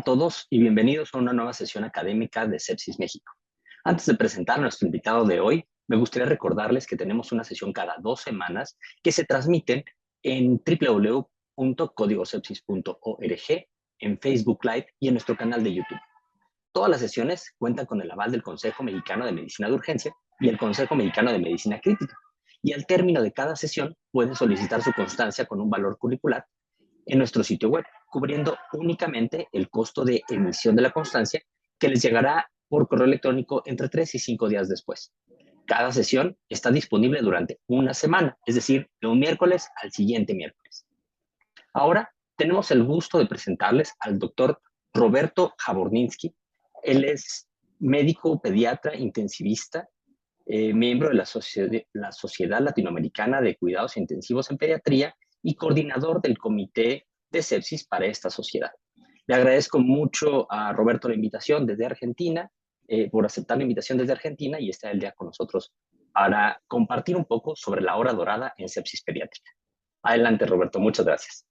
todos y bienvenidos a una nueva sesión académica de Sepsis México. Antes de presentar a nuestro invitado de hoy, me gustaría recordarles que tenemos una sesión cada 2 semanas que se transmiten en www.códigosepsis.org, en Facebook Live y en nuestro canal de YouTube. Todas las sesiones cuentan con el aval del Consejo Mexicano de Medicina de Urgencia y el Consejo Mexicano de Medicina Crítica. Y al término de cada sesión pueden solicitar su constancia con un valor curricular en nuestro sitio web, cubriendo únicamente el costo de emisión de la constancia que les llegará por correo electrónico entre 3 y 5 días después. Cada sesión está disponible durante una semana, es decir, de un miércoles al siguiente miércoles. Ahora tenemos el gusto de presentarles al doctor Roberto Jaborninsky. Él es médico pediatra intensivista, miembro de la Sociedad Latinoamericana de Cuidados Intensivos en Pediatría y coordinador del Comité de Sepsis para esta sociedad. Le agradezco mucho a Roberto la invitación desde Argentina, por aceptar la invitación desde Argentina y estar el día con nosotros para compartir un poco sobre la hora dorada en sepsis pediátrica. Adelante, Roberto, muchas gracias.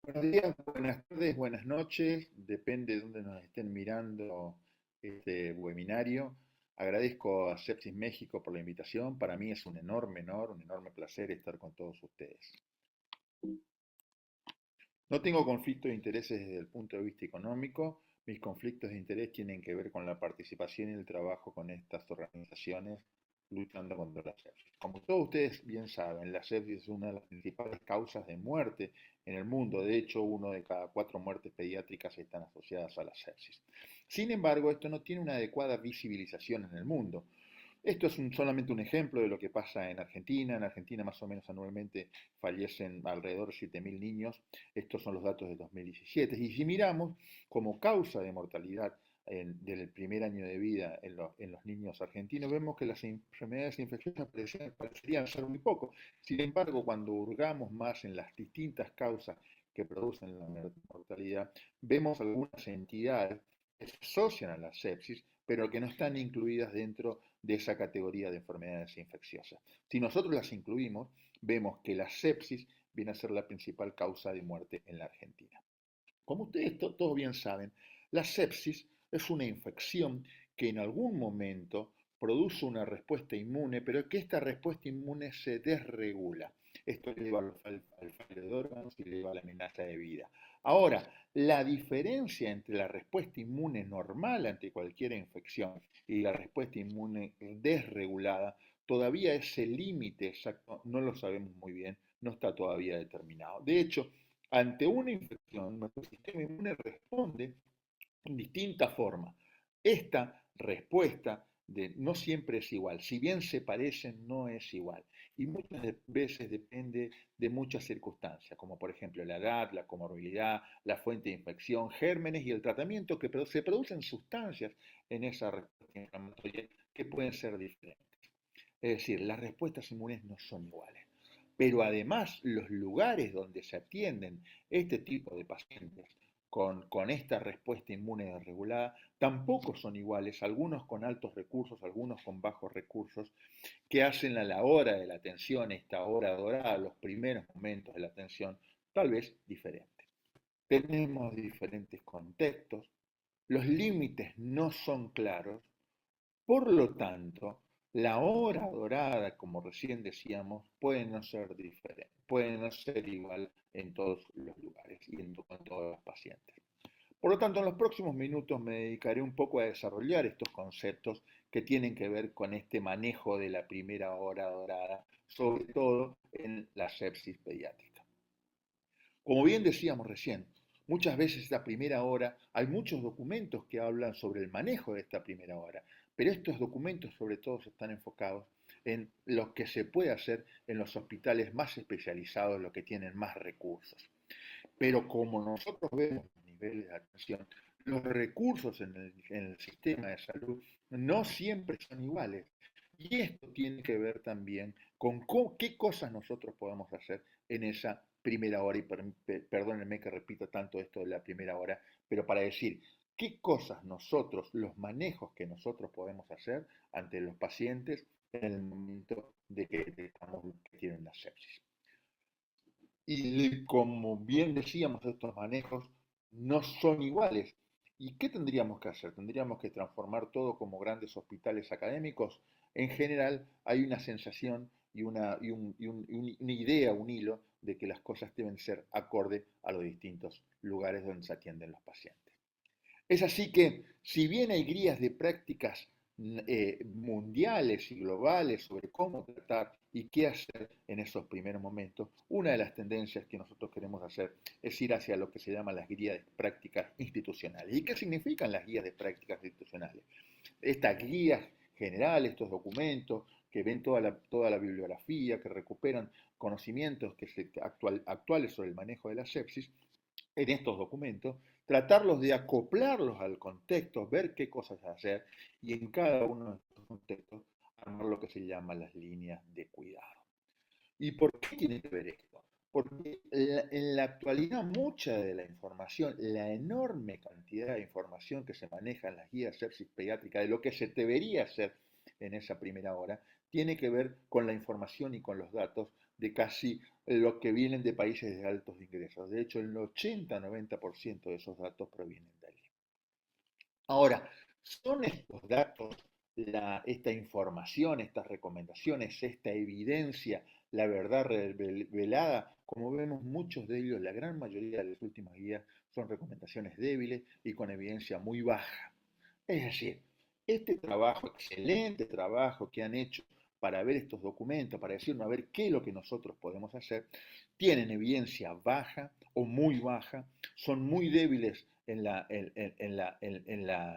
Buenos días, buenas tardes, buenas noches, depende de dónde nos estén mirando este webinario. Agradezco a Sepsis México por la invitación. Para mí es un enorme honor, un enorme placer estar con todos ustedes. No tengo conflictos de intereses desde el punto de vista económico. Mis conflictos de interés tienen que ver con la participación y el trabajo con estas organizaciones luchando contra la sepsis. Como todos ustedes bien saben, la sepsis es una de las principales causas de muerte en el mundo. De hecho, 1 de cada 4 muertes pediátricas están asociadas a la sepsis. Sin embargo, esto no tiene una adecuada visibilización en el mundo. Esto es solamente un ejemplo de lo que pasa en Argentina. En Argentina más o menos anualmente fallecen alrededor de 7.000 niños. Estos son los datos de 2017. Y si miramos como causa de mortalidad del primer año de vida en los niños argentinos, vemos que las enfermedades infecciosas parecerían ser muy poco. Sin embargo, cuando hurgamos más en las distintas causas que producen la mortalidad, vemos algunas entidades que se asocian a la sepsis, pero que no están incluidas dentro de esa categoría de enfermedades infecciosas. Si nosotros las incluimos, vemos que la sepsis viene a ser la principal causa de muerte en la Argentina. Como ustedes todos bien saben, la sepsis es una infección que en algún momento produce una respuesta inmune, pero que esta respuesta inmune se desregula. Esto lleva al fallo de órganos y lleva a la amenaza de vida. Ahora, la diferencia entre la respuesta inmune normal ante cualquier infección y la respuesta inmune desregulada, todavía ese límite exacto no lo sabemos muy bien, no está todavía determinado. De hecho, ante una infección, nuestro sistema inmune responde en distintas formas. Esta respuesta no siempre es igual, si bien se parecen, no es igual. Y muchas veces depende de muchas circunstancias, como por ejemplo la edad, la comorbilidad, la fuente de infección, gérmenes y el tratamiento que se producen sustancias en esa respuesta inflamatoria que pueden ser diferentes. Es decir, las respuestas inmunes no son iguales. Pero además, los lugares donde se atienden este tipo de pacientes con esta respuesta inmune desregulada tampoco son iguales, algunos con altos recursos, algunos con bajos recursos, que hacen a la hora de la atención, esta hora dorada, los primeros momentos de la atención, tal vez diferentes. Tenemos diferentes contextos, los límites no son claros, por lo tanto, la hora dorada, como recién decíamos, puede no ser diferente, puede no ser igual en todos los lugares y con todos los pacientes. Por lo tanto, en los próximos minutos me dedicaré un poco a desarrollar estos conceptos que tienen que ver con este manejo de la primera hora dorada, sobre todo en la sepsis pediátrica. Como bien decíamos recién, muchas veces esta primera hora, hay muchos documentos que hablan sobre el manejo de esta primera hora, pero estos documentos sobre todo están enfocados en lo que se puede hacer en los hospitales más especializados, los que tienen más recursos. Pero como nosotros vemos los niveles de atención, los recursos en el sistema de salud no siempre son iguales. Y esto tiene que ver también con qué cosas nosotros podemos hacer en esa primera hora. Y perdónenme que repita tanto esto de la primera hora, pero para decir qué cosas nosotros, los manejos que nosotros podemos hacer ante los pacientes en el momento de que detectamos que tienen la sepsis. Y como bien decíamos, estos manejos no son iguales. ¿Y qué tendríamos que hacer? ¿Tendríamos que transformar todo como grandes hospitales académicos? En general hay una sensación y una idea, un hilo de que las cosas deben ser acorde a los distintos lugares donde se atienden los pacientes. Es así que, si bien hay guías de prácticas mundiales y globales sobre cómo tratar y qué hacer en esos primeros momentos, una de las tendencias que nosotros queremos hacer es ir hacia lo que se llaman las guías de prácticas institucionales. ¿Y qué significan las guías de prácticas institucionales? Estas guías generales, estos documentos que ven toda la bibliografía, que recuperan conocimientos actuales sobre el manejo de la sepsis, en estos documentos, tratarlos de acoplarlos al contexto, ver qué cosas hacer y en cada uno de estos contextos armar lo que se llama las líneas de cuidado. ¿Y por qué tiene que ver esto? Porque en la actualidad mucha de la información, la enorme cantidad de información que se maneja en las guías sepsis pediátrica, de lo que se debería hacer en esa primera hora, tiene que ver con la información y con los datos de casi los que vienen de países de altos ingresos. De hecho, el 80-90% de esos datos provienen de allí. Ahora, ¿son estos datos, esta información, estas recomendaciones, esta evidencia, la verdad revelada? Como vemos, muchos de ellos, la gran mayoría de las últimas guías, son recomendaciones débiles y con evidencia muy baja. Es decir, este trabajo, excelente trabajo que han hecho para ver estos documentos, para decirnos a ver qué es lo que nosotros podemos hacer, tienen evidencia baja o muy baja, son muy débiles en la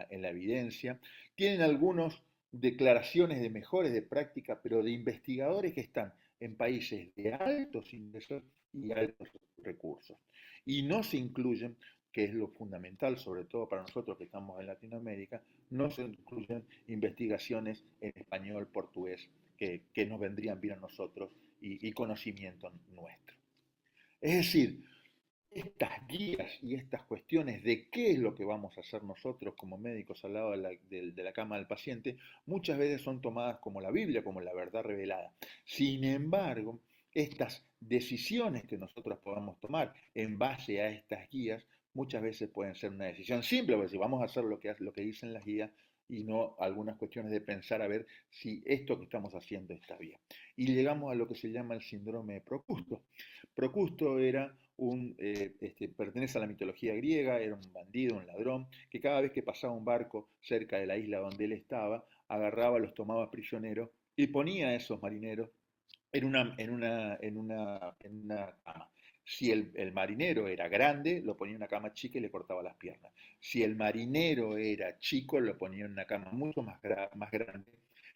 evidencia, tienen algunas declaraciones de mejores de práctica, pero de investigadores que están en países de altos ingresos y altos recursos. Y no se incluyen, que es lo fundamental, sobre todo para nosotros que estamos en Latinoamérica, no se incluyen investigaciones en español, portugués, que nos vendrían bien a nosotros y conocimiento nuestro. Es decir, estas guías y estas cuestiones de qué es lo que vamos a hacer nosotros como médicos al lado de la cama del paciente, muchas veces son tomadas como la Biblia, como la verdad revelada. Sin embargo, estas decisiones que nosotros podamos tomar en base a estas guías, muchas veces pueden ser una decisión simple, porque si vamos a hacer lo que dicen las guías y no algunas cuestiones de pensar a ver si esto que estamos haciendo está bien. Y llegamos a lo que se llama el síndrome de Procusto. Procusto era pertenece a la mitología griega, era un bandido, un ladrón, que cada vez que pasaba un barco cerca de la isla donde él estaba, agarraba, los tomaba prisioneros y ponía a esos marineros en una cama. Si el marinero era grande, lo ponía en una cama chica y le cortaba las piernas. Si el marinero era chico, lo ponía en una cama mucho más grande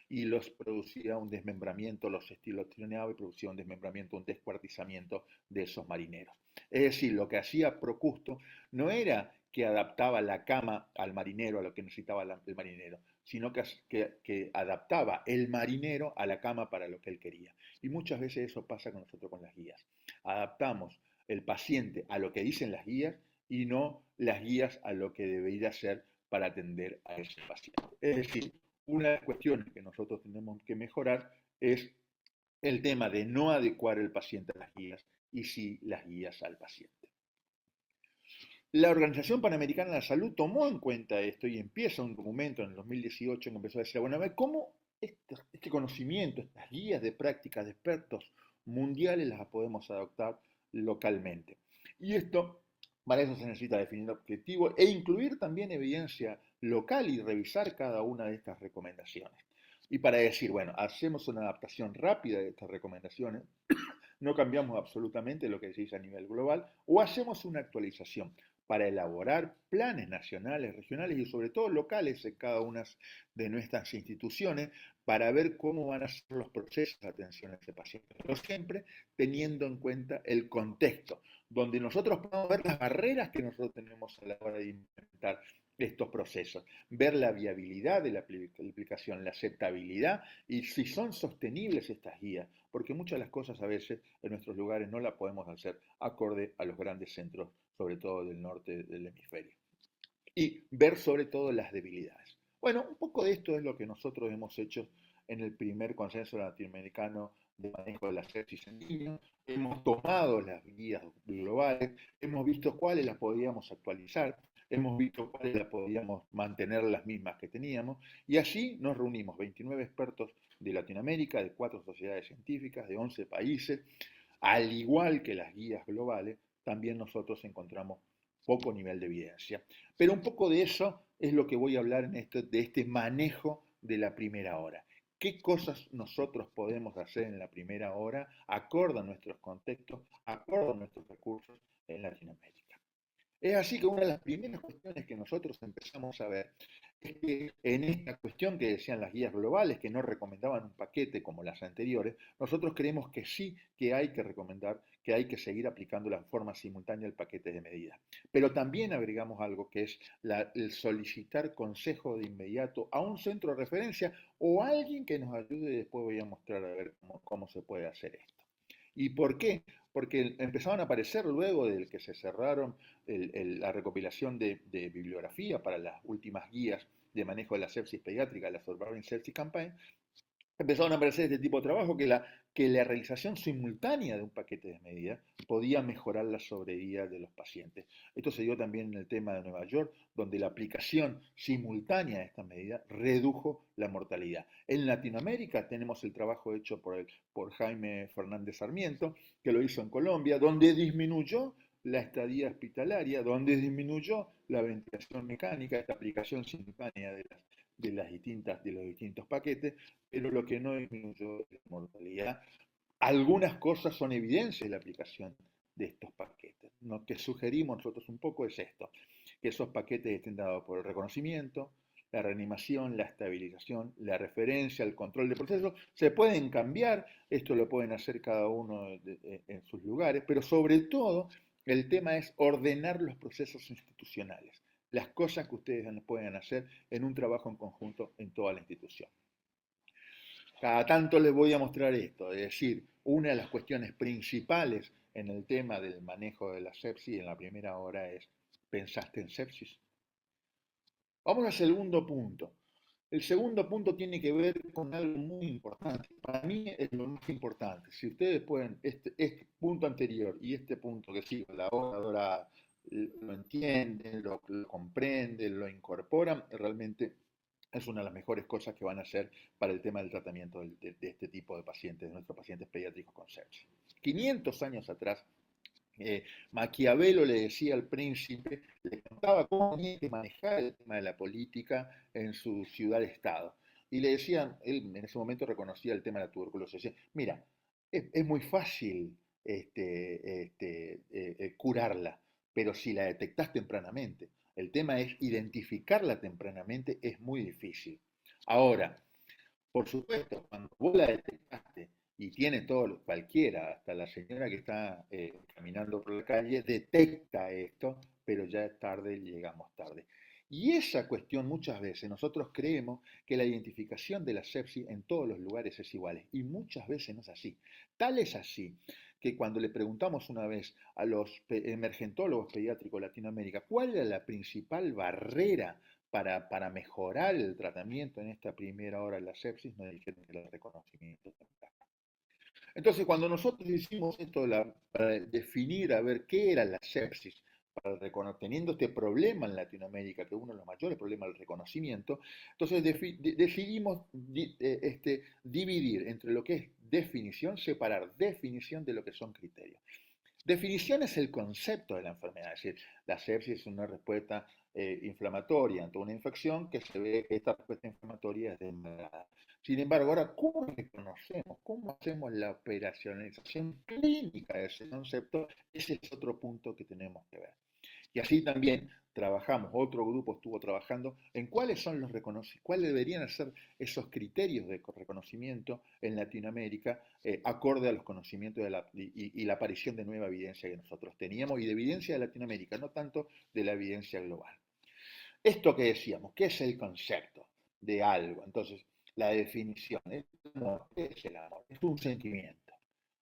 y los producía un desmembramiento, los estiloneaba y producía un desmembramiento, un descuartizamiento de esos marineros. Es decir, lo que hacía Procusto no era que adaptaba la cama al marinero, a lo que necesitaba el marinero, sino que adaptaba el marinero a la cama para lo que él quería. Y muchas veces eso pasa con nosotros con las guías. Adaptamos el paciente a lo que dicen las guías y no las guías a lo que debería ser para atender a ese paciente. Es decir, una de las cuestiones que nosotros tenemos que mejorar es el tema de no adecuar el paciente a las guías y sí las guías al paciente. La Organización Panamericana de la Salud tomó en cuenta esto y empieza un documento en el 2018 que empezó a decir, bueno, a ver, ¿cómo este conocimiento, estas guías de prácticas de expertos mundiales las podemos adoptar localmente? Y esto, para eso se necesita definir objetivos e incluir también evidencia local y revisar cada una de estas recomendaciones. Y para decir, bueno, hacemos una adaptación rápida de estas recomendaciones, no cambiamos absolutamente lo que se dice a nivel global, o hacemos una actualización para elaborar planes nacionales, regionales y sobre todo locales en cada una de nuestras instituciones para ver cómo van a ser los procesos de atención a ese paciente. Pero siempre teniendo en cuenta el contexto, donde nosotros podemos ver las barreras que nosotros tenemos a la hora de implementar estos procesos, ver la viabilidad de la aplicación, la aceptabilidad y si son sostenibles estas guías, porque muchas de las cosas a veces en nuestros lugares no las podemos hacer acorde a los grandes centros, sobre todo del norte del hemisferio. Y ver sobre todo las debilidades. Bueno, un poco de esto es lo que nosotros hemos hecho en el primer consenso latinoamericano de manejo de la sepsis en niños, hemos tomado las guías globales, hemos visto cuáles las podíamos actualizar, hemos visto cuáles las podíamos mantener las mismas que teníamos, y así nos reunimos 29 expertos de Latinoamérica, de 4 sociedades científicas, de 11 países, al igual que las guías globales, también nosotros encontramos poco nivel de evidencia. Pero un poco de eso es lo que voy a hablar de este manejo de la primera hora. ¿Qué cosas nosotros podemos hacer en la primera hora, acorde a nuestros contextos, acorde a nuestros recursos en Latinoamérica? Es así que una de las primeras cuestiones que nosotros empezamos a ver es que en esta cuestión que decían las guías globales, que no recomendaban un paquete como las anteriores, nosotros creemos que sí que hay que recomendar, que hay que seguir aplicando la forma simultánea del paquete de medidas. Pero también agregamos algo que es el solicitar consejo de inmediato a un centro de referencia o a alguien que nos ayude y después voy a mostrar a ver cómo se puede hacer esto. ¿Y por qué? Porque empezaron a aparecer luego de que se cerraron la recopilación de bibliografía para las últimas guías de manejo de la sepsis pediátrica, la Surviving Sepsis Campaign, empezaron a aparecer este tipo de trabajo que la realización simultánea de un paquete de medidas podía mejorar la sobrevida de los pacientes. Esto se dio también en el tema de Nueva York, donde la aplicación simultánea de esta medida redujo la mortalidad. En Latinoamérica tenemos el trabajo hecho por Jaime Fernández Sarmiento, que lo hizo en Colombia, donde disminuyó la estadía hospitalaria, donde disminuyó la ventilación mecánica, esta aplicación simultánea de los distintos paquetes, pero lo que no disminuyó es la mortalidad. Algunas cosas son evidencias de la aplicación de estos paquetes. Lo que sugerimos nosotros un poco es esto, que esos paquetes estén dados por el reconocimiento, la reanimación, la estabilización, la referencia, el control de procesos. Se pueden cambiar, esto lo pueden hacer cada uno en sus lugares, pero sobre todo el tema es ordenar los procesos institucionales, las cosas que ustedes pueden hacer en un trabajo en conjunto en toda la institución. Cada tanto les voy a mostrar esto, es decir, una de las cuestiones principales en el tema del manejo de la sepsis en la primera hora es, ¿pensaste en sepsis? Vamos al segundo punto. El segundo punto tiene que ver con algo muy importante. Para mí es lo más importante. Si ustedes pueden, este punto anterior y este punto que sigue, la hora dorada, lo entienden, lo comprenden, lo incorporan, realmente es una de las mejores cosas que van a hacer para el tema del tratamiento de este tipo de pacientes, de nuestros pacientes pediátricos con sepsis. 500 años atrás, Maquiavelo le decía al príncipe, le contaba cómo tenía que manejar el tema de la política en su ciudad-estado. Y le decían, él en ese momento reconocía el tema de la tuberculosis, decía, mira, es muy fácil curarla, pero si la detectás tempranamente, el tema es identificarla tempranamente, es muy difícil. Ahora, por supuesto, cuando vos la detectaste y tiene todo, cualquiera, hasta la señora que está caminando por la calle, detecta esto, pero ya es tarde, llegamos tarde. Y esa cuestión muchas veces nosotros creemos que la identificación de la sepsis en todos los lugares es igual, y muchas veces no es así. Tal es así que cuando le preguntamos una vez a los emergentólogos pediátricos de Latinoamérica cuál era la principal barrera para mejorar el tratamiento en esta primera hora de la sepsis, nos dijeron que era el reconocimiento temprano. Entonces, cuando nosotros hicimos esto para definir a ver qué era la sepsis, teniendo este problema en Latinoamérica, que es uno de los mayores problemas del reconocimiento, entonces decidimos dividir entre lo que es definición, separar definición de lo que son criterios. Definición es el concepto de la enfermedad, es decir, la sepsis es una respuesta inflamatoria ante una infección que se ve que esta respuesta inflamatoria es demorada. Sin embargo, ahora, ¿cómo reconocemos? ¿Cómo hacemos la operacionalización clínica de ese concepto? Ese es otro punto que tenemos que ver. Y así también trabajamos, otro grupo estuvo trabajando en cuáles son los cuáles deberían ser esos criterios de reconocimiento en Latinoamérica, acorde a los conocimientos y la aparición de nueva evidencia que nosotros teníamos y de evidencia de Latinoamérica, no tanto de la evidencia global. Esto que decíamos, ¿qué es el concepto de algo? Entonces, la definición, ¿qué es el amor? Es un sentimiento.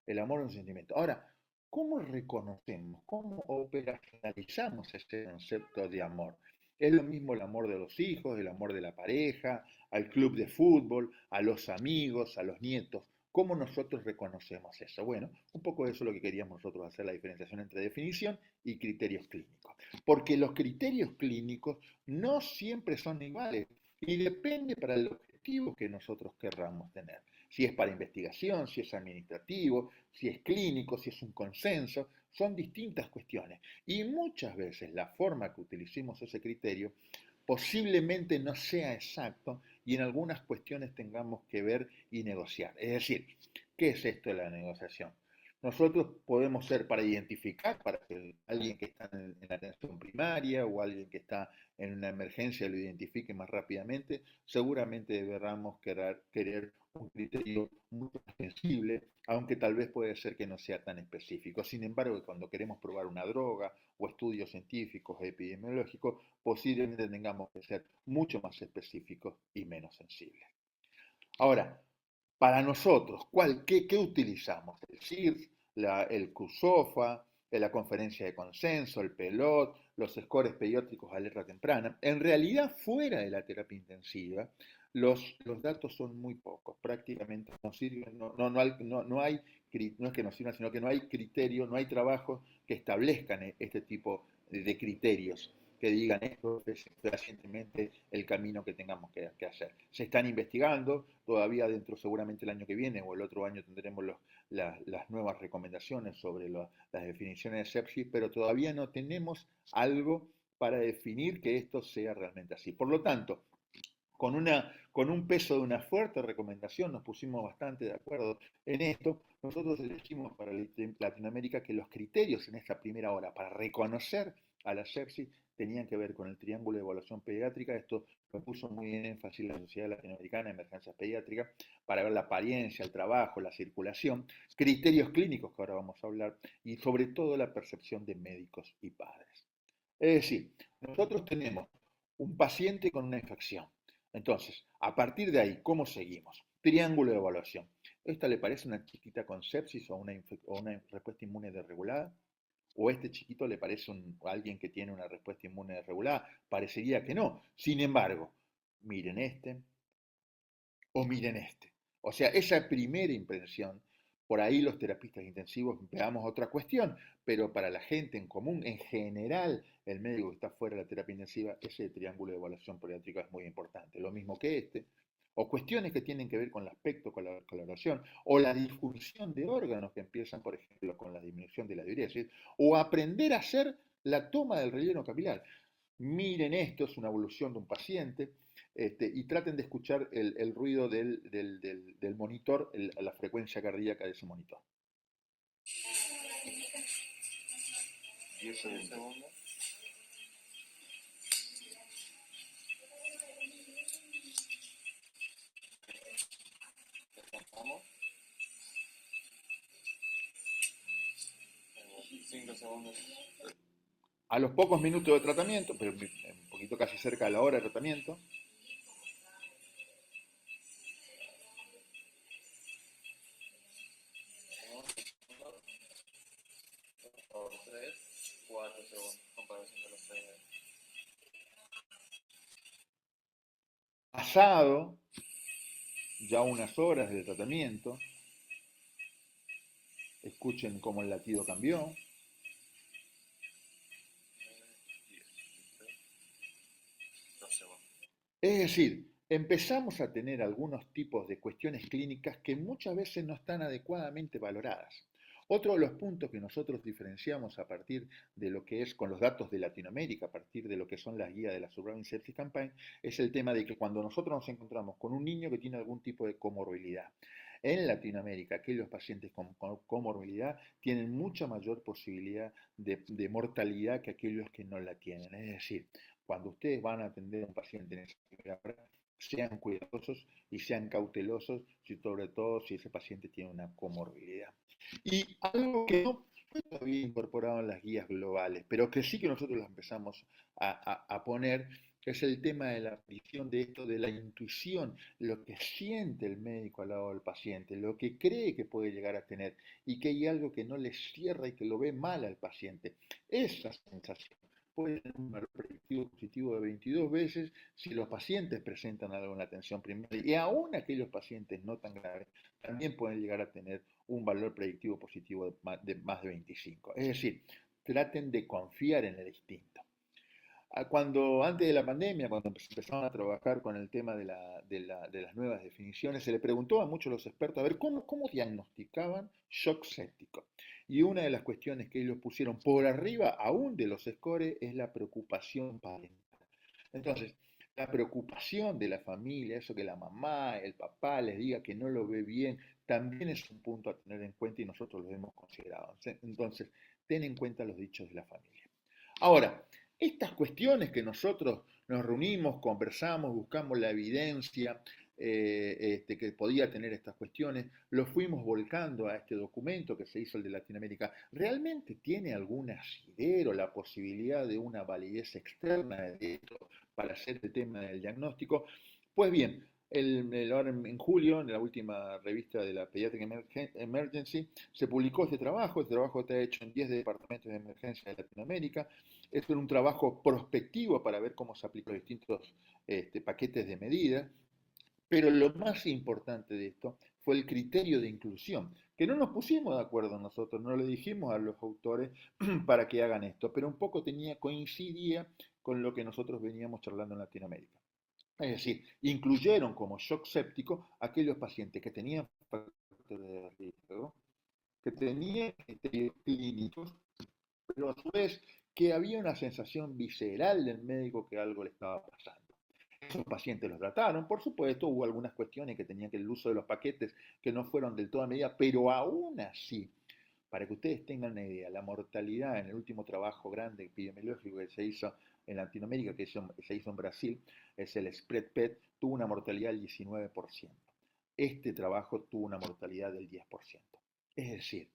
El amor es un sentimiento. Ahora, ¿cómo reconocemos, cómo operacionalizamos este concepto de amor? Es lo mismo el amor de los hijos, el amor de la pareja, al club de fútbol, a los amigos, a los nietos. ¿Cómo nosotros reconocemos eso? Bueno, un poco eso es lo que queríamos nosotros hacer, la diferenciación entre definición y criterios clínicos. Porque los criterios clínicos no siempre son iguales y depende para el objetivo que nosotros querramos tener. Si es para investigación, si es administrativo, si es clínico, si es un consenso, son distintas cuestiones. Y muchas veces la forma que utilicemos ese criterio posiblemente no sea exacto y en algunas cuestiones tengamos que ver y negociar. Es decir, ¿qué es esto de la negociación? Nosotros podemos ser para identificar, para que alguien que está en la atención primaria o alguien que está en una emergencia lo identifique más rápidamente, seguramente deberamos querer un criterio mucho más sensible, aunque tal vez puede ser que no sea tan específico. Sin embargo, cuando queremos probar una droga o estudios científicos epidemiológicos, posiblemente tengamos que ser mucho más específicos y menos sensibles. Ahora, para nosotros, qué utilizamos? El CIRS, el CUSOFA, la conferencia de consenso, el PELOT, los scores pediátricos de alerta temprana. En realidad, fuera de la terapia intensiva, los datos son muy pocos, prácticamente no sirven, no hay, no es que no sirvan, sino que no hay criterio, no hay trabajos que establezcan este tipo de criterios que digan esto es fehacientemente el camino que tengamos que hacer. Se están investigando, todavía dentro seguramente el año que viene o el otro año tendremos las nuevas recomendaciones sobre las definiciones de sepsis, pero todavía no tenemos algo para definir que esto sea realmente así. Por lo tanto, con un peso de una fuerte recomendación, nos pusimos bastante de acuerdo en esto, nosotros elegimos para Latinoamérica que los criterios en esta primera hora para reconocer a la sepsis tenían que ver con el triángulo de evaluación pediátrica. Esto lo puso muy en énfasis la Sociedad Latinoamericana de Emergencias Pediátricas para ver la apariencia, el trabajo, la circulación, criterios clínicos que ahora vamos a hablar y sobre todo la percepción de médicos y padres. Es decir, nosotros tenemos un paciente con una infección. Entonces, a partir de ahí, ¿cómo seguimos? Triángulo de evaluación. ¿Esta le parece una chiquita con sepsis o una respuesta inmune desregulada? ¿O este chiquito le parece alguien que tiene una respuesta inmune desregulada? Parecería que no. Sin embargo, miren este o miren este. O sea, esa primera impresión, por ahí los terapistas intensivos veamos otra cuestión, pero para la gente en común, en general, el médico que está fuera de la terapia intensiva, ese triángulo de evaluación pediátrica es muy importante. Lo mismo que este, o cuestiones que tienen que ver con el aspecto, con la coloración, o la disfunción de órganos que empiezan, por ejemplo, con la disminución de la diuresis, o aprender a hacer la toma del relleno capilar. Miren esto, es una evolución de un paciente, y traten de escuchar el ruido del monitor, la frecuencia cardíaca de ese monitor. 10 segundos. Vamos. 5 segundos. A los pocos minutos de tratamiento, pero un poquito casi cerca de la hora de tratamiento, 3, 4 segundos, comparación de los 3. Pasado ya unas horas del tratamiento, escuchen cómo el latido cambió. Es decir, empezamos a tener algunos tipos de cuestiones clínicas que muchas veces no están adecuadamente valoradas. Otro de los puntos que nosotros diferenciamos a partir de lo que es con los datos de Latinoamérica, a partir de lo que son las guías de la Surveillance Sepsis Campaign, es el tema de que cuando nosotros nos encontramos con un niño que tiene algún tipo de comorbilidad, en Latinoamérica, aquellos pacientes con comorbilidad tienen mucha mayor posibilidad de mortalidad que aquellos que no la tienen. Es decir, cuando ustedes van a atender a un paciente en esa primera hora, sean cuidadosos y sean cautelosos, sobre todo si ese paciente tiene una comorbilidad. Y algo que no fue todavía incorporado en las guías globales, pero que sí que nosotros las empezamos a poner, es el tema de la visión de esto, de la intuición, lo que siente el médico al lado del paciente, lo que cree que puede llegar a tener y que hay algo que no le cierra y que lo ve mal al paciente. Esa sensación puede tener un valor predictivo positivo de 22 veces si los pacientes presentan algo en la atención primaria. Y aún aquellos pacientes no tan graves también pueden llegar a tener un valor predictivo positivo de más de 25. Es decir, traten de confiar en el instinto. Cuando antes de la pandemia, cuando empezaron a trabajar con el tema de las nuevas definiciones, se le preguntó a muchos de los expertos a ver cómo diagnosticaban shock séptico. Y una de las cuestiones que ellos pusieron por arriba aún de los scores es la preocupación parental. Entonces, la preocupación de la familia, eso que la mamá, el papá les diga que no lo ve bien, también es un punto a tener en cuenta y nosotros lo hemos considerado. Entonces, ten en cuenta los dichos de la familia. Ahora, estas cuestiones que nosotros nos reunimos, conversamos, buscamos la evidencia que podía tener estas cuestiones, lo fuimos volcando a este documento que se hizo el de Latinoamérica. ¿Realmente tiene algún asidero la posibilidad de una validez externa de esto para hacer el tema del diagnóstico? Pues bien, ahora en julio, en la última revista de la Pediatric Emergency, se publicó este trabajo. Este trabajo está hecho en 10 departamentos de emergencia de Latinoamérica. Esto es un trabajo prospectivo para ver cómo se aplican los distintos paquetes de medidas. Pero lo más importante de esto fue el criterio de inclusión, que no nos pusimos de acuerdo nosotros, no le dijimos a los autores para que hagan esto, pero un poco coincidía con lo que nosotros veníamos charlando en Latinoamérica. Es decir, incluyeron como shock séptico aquellos pacientes que tenían factores de riesgo, que tenían criterios clínicos, pero a su vez que había una sensación visceral del médico que algo le estaba pasando. Esos pacientes los trataron, por supuesto, hubo algunas cuestiones que tenían que el uso de los paquetes que no fueron del todo a medida, pero aún así, para que ustedes tengan una idea, la mortalidad en el último trabajo grande epidemiológico que se hizo en Latinoamérica, que se hizo en Brasil, es el SPRED-PET, tuvo una mortalidad del 19%. Este trabajo tuvo una mortalidad del 10%. Es decir,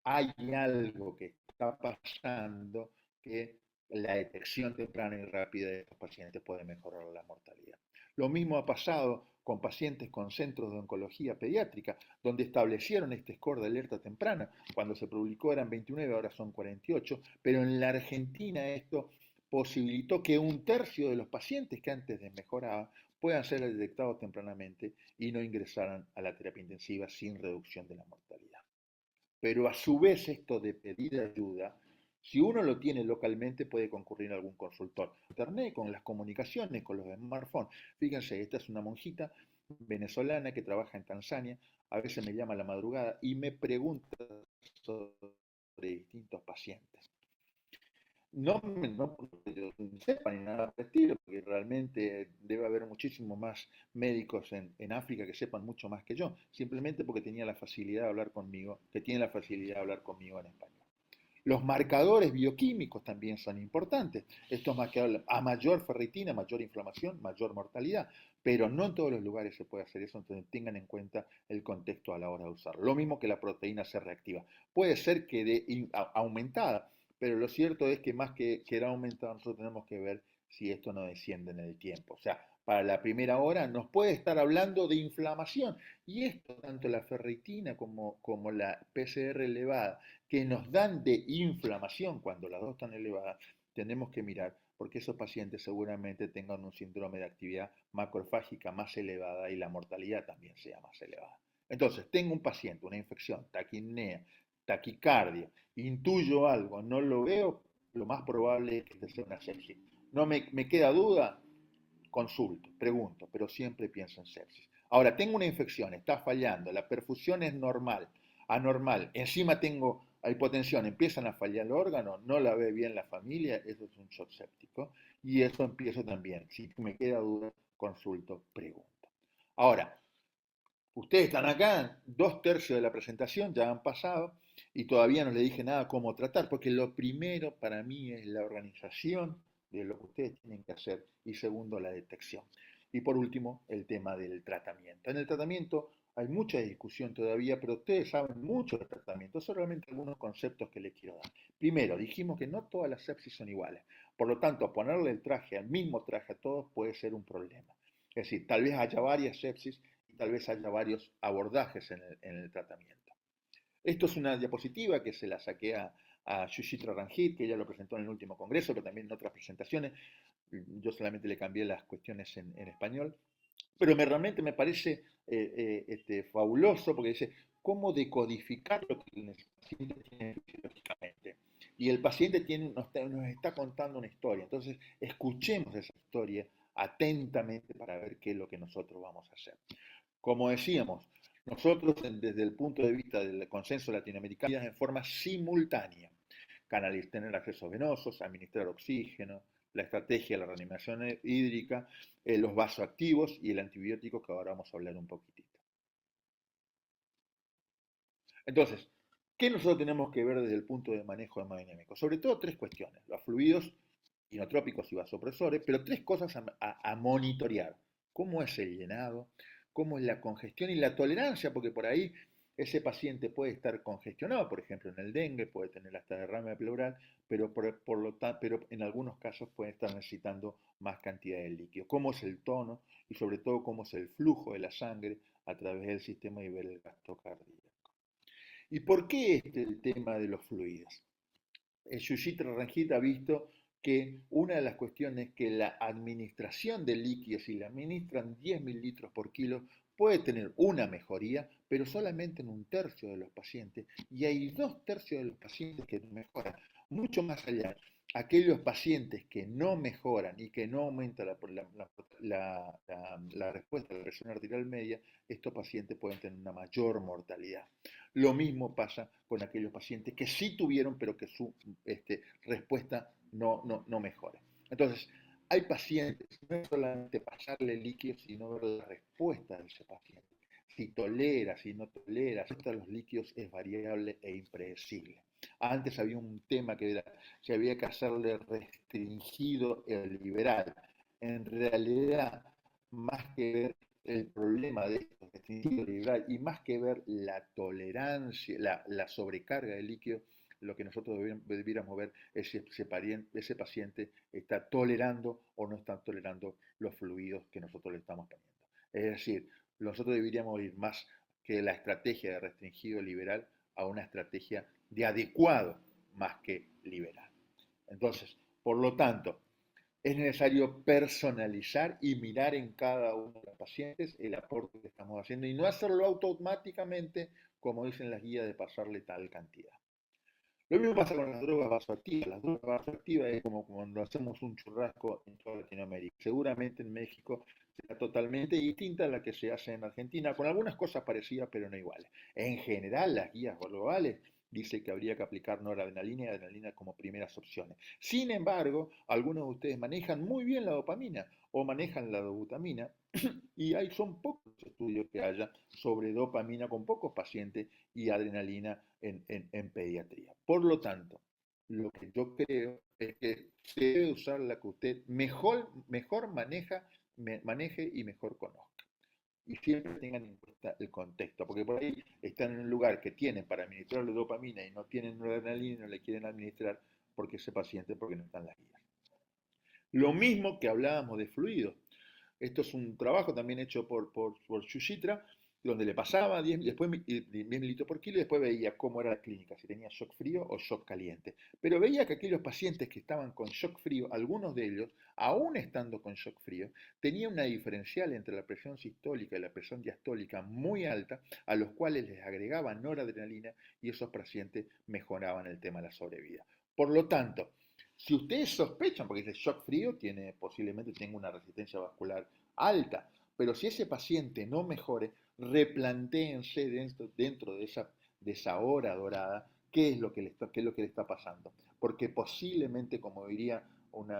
hay algo que está pasando que la detección temprana y rápida de estos pacientes puede mejorar la mortalidad. Lo mismo ha pasado con pacientes con centros de oncología pediátrica, donde establecieron este score de alerta temprana. Cuando se publicó eran 29, ahora son 48, pero en la Argentina esto posibilitó que un tercio de los pacientes que antes desmejoraban puedan ser detectados tempranamente y no ingresaran a la terapia intensiva sin reducción de la mortalidad. Pero a su vez esto de pedir ayuda, si uno lo tiene localmente puede concurrir a algún consultor. Internet, con las comunicaciones, con los smartphones. Fíjense, esta es una monjita venezolana que trabaja en Tanzania, a veces me llama a la madrugada y me pregunta sobre distintos pacientes. No porque yo sepa ni nada por el estilo, porque realmente debe haber muchísimos más médicos en África que sepan mucho más que yo, simplemente porque tenía la facilidad de hablar conmigo, que tiene la facilidad de hablar conmigo en español. Los marcadores bioquímicos también son importantes. Estos marcadores, a mayor ferritina, mayor inflamación, mayor mortalidad, pero no en todos los lugares se puede hacer eso, entonces tengan en cuenta el contexto a la hora de usarlo. Lo mismo que la proteína C reactiva. Puede ser que aumentada, pero lo cierto es que más que quedar aumentada, nosotros tenemos que ver si esto no desciende en el tiempo. O sea, para la primera hora nos puede estar hablando de inflamación. Y esto, tanto la ferritina como la PCR elevada, que nos dan de inflamación cuando las dos están elevadas, tenemos que mirar porque esos pacientes seguramente tengan un síndrome de actividad macrofágica más elevada y la mortalidad también sea más elevada. Entonces, tengo un paciente, una infección, taquipnea, taquicardia, intuyo algo, no lo veo, lo más probable es que sea una sepsis. No me queda duda, consulto, pregunto, pero siempre pienso en sepsis. Ahora, tengo una infección, está fallando, la perfusión es normal, anormal, encima tengo hipotensión, empiezan a fallar el órgano, no la ve bien la familia, eso es un shock séptico. Y eso empiezo también, si me queda duda, consulto, pregunto. Ahora, ustedes están acá, 2/3 de la presentación ya han pasado y todavía no le dije nada cómo tratar, porque lo primero para mí es la organización de lo que ustedes tienen que hacer y segundo, la detección. Y por último, el tema del tratamiento. En el tratamiento hay mucha discusión todavía, pero ustedes saben mucho del tratamiento. Son realmente algunos conceptos que les quiero dar. Primero, dijimos que no todas las sepsis son iguales. Por lo tanto, ponerle el traje al mismo traje a todos puede ser un problema. Es decir, tal vez haya varias sepsis y tal vez haya varios abordajes en el tratamiento. Esto es una diapositiva que se la saqué a Suchitra Ranjit, que ella lo presentó en el último congreso, pero también en otras presentaciones. Yo solamente le cambié las cuestiones en español. Pero realmente me parece fabuloso porque dice cómo decodificar lo que el paciente tiene fisiológicamente. Y el paciente nos está contando una historia. Entonces, escuchemos esa historia atentamente para ver qué es lo que nosotros vamos a hacer. Como decíamos, nosotros desde el punto de vista del consenso latinoamericano, en forma simultánea, tener accesos venosos, administrar oxígeno, la estrategia de la reanimación hídrica, los vasoactivos y el antibiótico que ahora vamos a hablar un poquitito. Entonces, ¿qué nosotros tenemos que ver desde el punto de manejo hemodinámico? Sobre todo tres cuestiones, los fluidos inotrópicos y vasopresores, pero tres cosas a monitorear. ¿Cómo es el llenado? ¿Cómo es la congestión y la tolerancia? Porque por ahí ese paciente puede estar congestionado, por ejemplo en el dengue, puede tener hasta derrame pleural, pero en algunos casos puede estar necesitando más cantidad de líquido. ¿Cómo es el tono? Y sobre todo cómo es el flujo de la sangre a través del sistema y ver el gasto cardíaco. ¿Y por qué el tema de los fluidos? Suchitra Ranjit ha visto que una de las cuestiones es que la administración de líquidos, si le administran 10 mililitros por kilo, puede tener una mejoría, pero solamente en un tercio de los pacientes, y hay dos tercios de los pacientes que no mejoran. Mucho más allá, aquellos pacientes que no mejoran y que no aumenta la respuesta a la presión arterial media, estos pacientes pueden tener una mayor mortalidad. Lo mismo pasa con aquellos pacientes que sí tuvieron, pero que su respuesta no mejora. Entonces, hay pacientes, no es solamente pasarle líquidos, sino ver la respuesta de ese paciente. Si tolera, si no tolera, la respuesta de los líquidos es variable e impredecible. Antes había un tema que era si había que hacerle restringido el liberal. En realidad, más que ver el problema de esto, restringido liberal, y más que ver la tolerancia, la sobrecarga de líquido, lo que nosotros debiéramos ver es si ese paciente está tolerando o no está tolerando los fluidos que nosotros le estamos poniendo. Es decir, nosotros deberíamos ir más que la estrategia de restringido liberal a una estrategia de adecuado más que liberal. Entonces, por lo tanto, es necesario personalizar y mirar en cada uno de los pacientes el aporte que estamos haciendo y no hacerlo automáticamente, como dicen las guías, de pasarle tal cantidad. Lo mismo pasa con las drogas vasoactivas. Las drogas vasoactivas es como cuando hacemos un churrasco en toda Latinoamérica. Seguramente en México será totalmente distinta a la que se hace en Argentina, con algunas cosas parecidas pero no iguales. En general, las guías globales dicen que habría que aplicar noradrenalina y adrenalina como primeras opciones. Sin embargo, algunos de ustedes manejan muy bien la dopamina o manejan la dobutamina y son pocos estudios que haya sobre dopamina con pocos pacientes y adrenalina en pediatría. Por lo tanto, lo que yo creo es que se debe usar la que usted mejor maneje y mejor conozca. Y siempre tengan en cuenta el contexto, porque por ahí están en un lugar que tienen para administrarle dopamina y no tienen adrenalina y no le quieren administrar porque no están las guías. Lo mismo que hablábamos de fluidos. Esto es un trabajo también hecho por Suchitra, donde le pasaba 10, después 10 mililitros por kilo y después veía cómo era la clínica, si tenía shock frío o shock caliente. Pero veía que aquellos pacientes que estaban con shock frío, algunos de ellos, aún estando con shock frío, tenían una diferencial entre la presión sistólica y la presión diastólica muy alta, a los cuales les agregaban noradrenalina y esos pacientes mejoraban el tema de la sobrevida. Por lo tanto, si ustedes sospechan, porque ese shock frío posiblemente tenga una resistencia vascular alta, pero si ese paciente no mejore, replantéense dentro de esa hora dorada qué es lo que le está pasando. Porque posiblemente, como diría un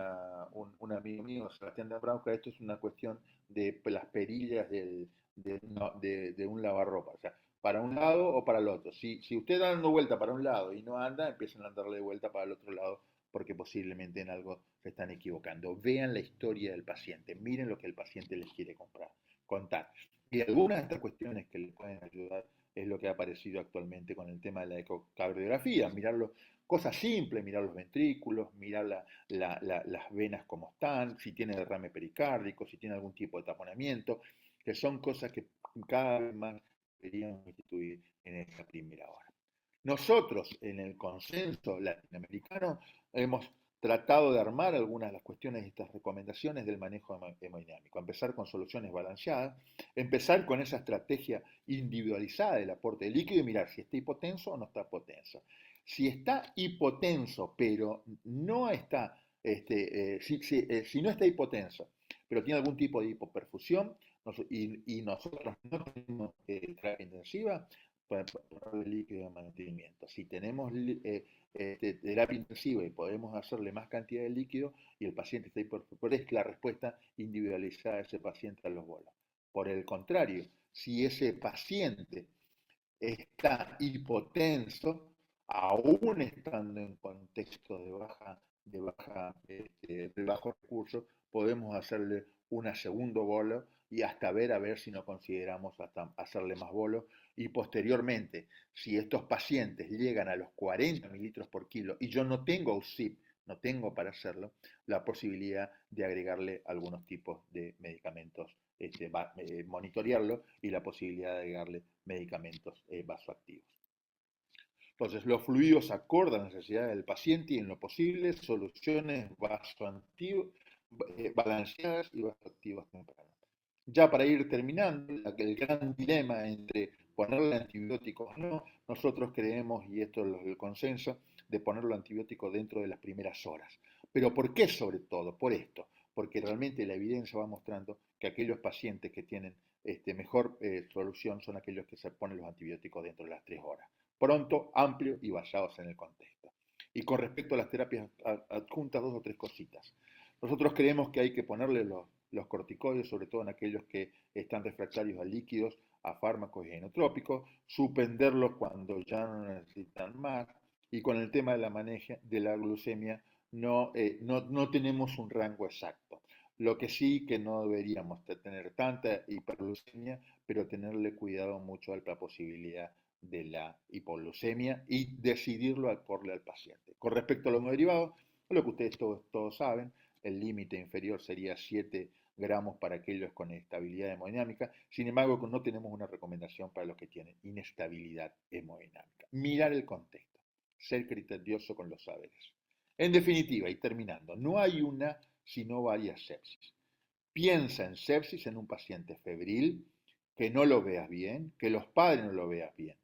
amigo mío, Sebastián de Abrauca, esto es una cuestión de las perillas de un lavarropa. O sea, para un lado o para el otro. Si usted está dando vuelta para un lado y no anda, empiezan a darle vuelta para el otro lado porque posiblemente en algo se están equivocando. Vean la historia del paciente, miren lo que el paciente les quiere contar. Y algunas de estas cuestiones que les pueden ayudar es lo que ha aparecido actualmente con el tema de la ecocardiografía, mirarlo, cosas simples, mirar los ventrículos, mirar las venas como están, si tiene derrame pericárdico, si tiene algún tipo de taponamiento, que son cosas que cada vez más deberíamos instituir en esta primera hora. Nosotros, en el consenso latinoamericano, hemos tratado de armar algunas de las cuestiones de estas recomendaciones del manejo hemodinámico. Empezar con soluciones balanceadas, empezar con esa estrategia individualizada del aporte de líquido y mirar si está hipotenso o no está hipotenso. Si está hipotenso, pero no está, si no está hipotenso, pero tiene algún tipo de hipoperfusión y nosotros no tenemos terapia intensiva, para ponerle líquido de mantenimiento. Si tenemos terapia intensiva y podemos hacerle más cantidad de líquido y el paciente está hipertenso, es la respuesta individualizada de ese paciente a los bolos. Por el contrario, si ese paciente está hipotenso, aún estando en contexto de bajo recurso, podemos hacerle una segundo bolo y hasta ver a ver si no consideramos hasta hacerle más bolos. Y posteriormente, si estos pacientes llegan a los 40 mililitros por kilo y yo no tengo USIP, no tengo para hacerlo, la posibilidad de agregarle algunos tipos de medicamentos, monitorearlo y la posibilidad de agregarle medicamentos vasoactivos. Entonces, los fluidos acordan a las necesidades del paciente y en lo posible soluciones balanceadas y vasoactivas tempranas. Ya para ir terminando, el gran dilema entre ponerle antibióticos o no, nosotros creemos, y esto es el consenso, de ponerlo antibiótico dentro de las primeras horas. ¿Pero por qué sobre todo? Por esto, porque realmente la evidencia va mostrando que aquellos pacientes que tienen mejor solución son aquellos que se ponen los antibióticos dentro de las 3 horas. Pronto, amplio y basados en el contexto. Y con respecto a las terapias adjuntas, 2 o 3 cositas. Nosotros creemos que hay que ponerle los corticoides, sobre todo en aquellos que están refractarios a líquidos, a fármacos y genotrópicos, suspenderlos cuando ya no necesitan más, y con el tema de la glucemia no tenemos un rango exacto. Lo que sí que no deberíamos tener tanta hiperglucemia, pero tenerle cuidado mucho a la posibilidad de la hipoglucemia y decidirlo acorde al paciente. Con respecto a los derivados, lo que ustedes todos saben, el límite inferior sería 7 gramos para aquellos con estabilidad hemodinámica. Sin embargo, no tenemos una recomendación para los que tienen inestabilidad hemodinámica. Mirar el contexto, ser criterioso con los saberes. En definitiva, y terminando, no hay una sino varias sepsis. Piensa en sepsis en un paciente febril, que no lo veas bien, que los padres no lo vean bien.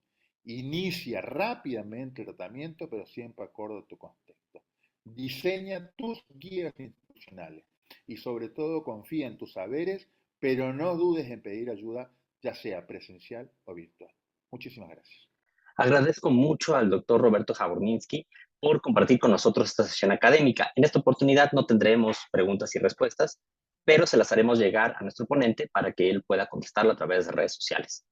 Inicia rápidamente el tratamiento, pero siempre acorde a tu contexto. Diseña tus guías institucionales y sobre todo confía en tus saberes, pero no dudes en pedir ayuda, ya sea presencial o virtual. Muchísimas gracias. Agradezco mucho al doctor Roberto Jaworninsky por compartir con nosotros esta sesión académica. En esta oportunidad no tendremos preguntas y respuestas, pero se las haremos llegar a nuestro ponente para que él pueda contestarlo a través de redes sociales.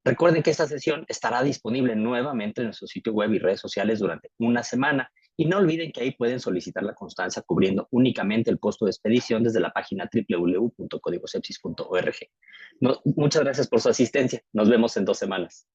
Recuerden que esta sesión estará disponible nuevamente en nuestro sitio web y redes sociales durante una semana y no olviden que ahí pueden solicitar la constancia cubriendo únicamente el costo de expedición desde la página www.códigosepsis.org. Muchas gracias por su asistencia. Nos vemos en 2 semanas.